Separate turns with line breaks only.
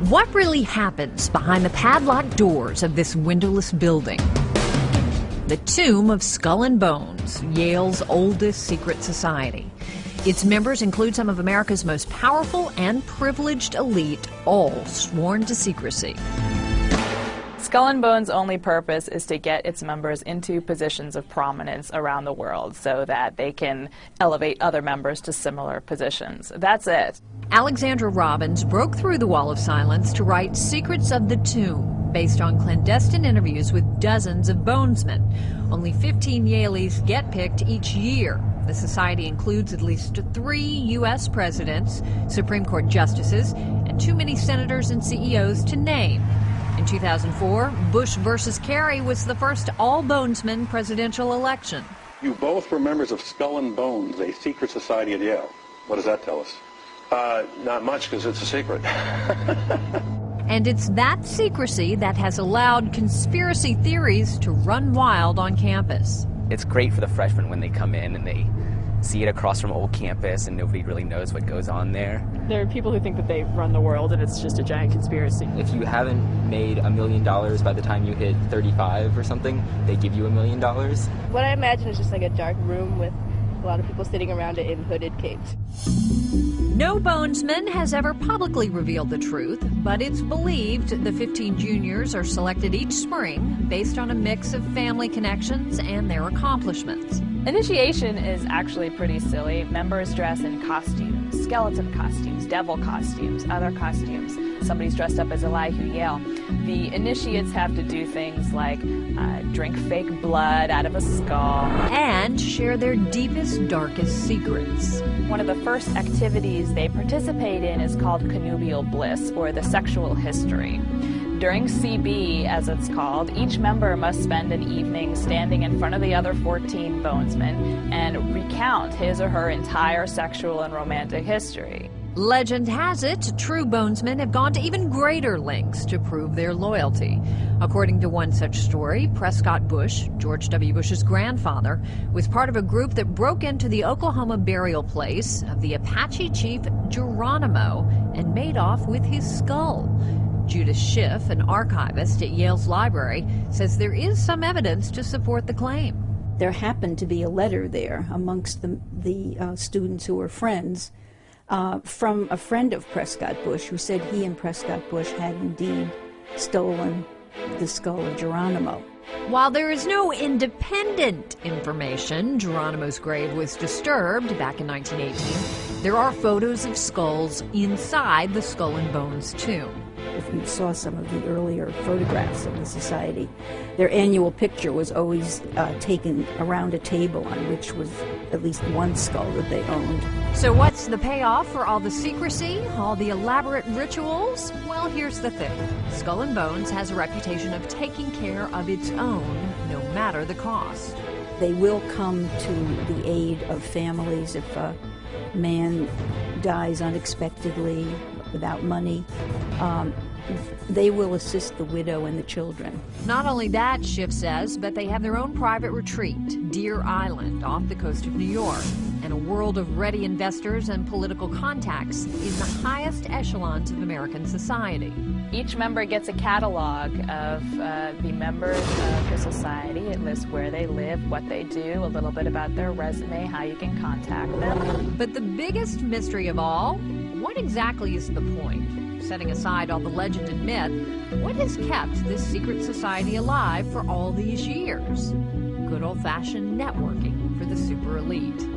What really happens behind the padlocked doors of this windowless building? The Tomb of Skull and Bones, Yale's oldest secret society. Its members include some of America's most powerful and privileged elite, all sworn to secrecy.
Skull and Bones' only purpose is to get its members into positions of prominence around the world so that they can elevate other members to similar positions. That's it.
Alexandra Robbins broke through the wall of silence to write Secrets of the Tomb, based on clandestine interviews with dozens of bonesmen. Only 15 Yaleys get picked each year. The society includes at least 3 U.S. presidents, Supreme Court justices, and too many senators and CEOs to name. In 2004, Bush versus Kerry was the first all-bonesman presidential election.
You both were members of Skull and Bones, a secret society at Yale. What does that tell us?
Not much, because it's a secret.
And it's that secrecy that has allowed conspiracy theories to run wild on campus.
It's great for the freshmen when they come in and they see it across from old campus and nobody really knows what goes on there.
There are people who think that they run the world and it's just a giant conspiracy.
If you haven't made $1 million by the time you hit 35 or something, they give you $1 million.
What I imagine is just like a dark room with a lot of people sitting around it in hooded capes.
No bonesman has ever publicly revealed the truth, but it's believed the 15 juniors are selected each spring based on a mix of family connections and their accomplishments.
Initiation is actually pretty silly. Members dress in costumes, skeleton costumes, devil costumes, other costumes. Somebody's dressed up as Elihu Yale. The initiates have to do things like drink fake blood out of a skull.
And share their deepest, darkest secrets.
One of the first activities they participate in is called connubial bliss, or the sexual history. During CB, as it's called, each member must spend an evening standing in front of the other 14 bonesmen and recount his or her entire sexual and romantic history.
Legend has it, true bonesmen have gone to even greater lengths to prove their loyalty. According to one such story, Prescott Bush, George W. Bush's grandfather, was part of a group that broke into the Oklahoma burial place of the Apache chief Geronimo and made off with his skull. Judith Schiff, an archivist at Yale's library, says there is some evidence to support the claim.
There happened to be a letter there amongst the students who were friends from a friend of Prescott Bush who said he and Prescott Bush had indeed stolen the skull of Geronimo.
While there is no independent information Geronimo's grave was disturbed back in 1918, there are photos of skulls inside the Skull and Bones tomb.
If you saw some of the earlier photographs of the society, their annual picture was always taken around a table on which was at least one skull that they owned.
So what's the payoff for all the secrecy, all the elaborate rituals? Well, here's the thing. Skull and Bones has a reputation of taking care of its own, no matter the cost.
They will come to the aid of families if a man dies unexpectedly without money. They will assist the widow and the children.
Not only that, Schiff says, but they have their own private retreat, Deer Island, off the coast of New York, and a world of ready investors and political contacts in the highest echelons of American society.
Each member gets a catalog of the members of the society. It lists where they live, what they do, a little bit about their resume, how you can contact them.
But the biggest mystery of all, what exactly is the point? Setting aside all the legend and myth, what has kept this secret society alive for all these years? Good old-fashioned networking for the super elite.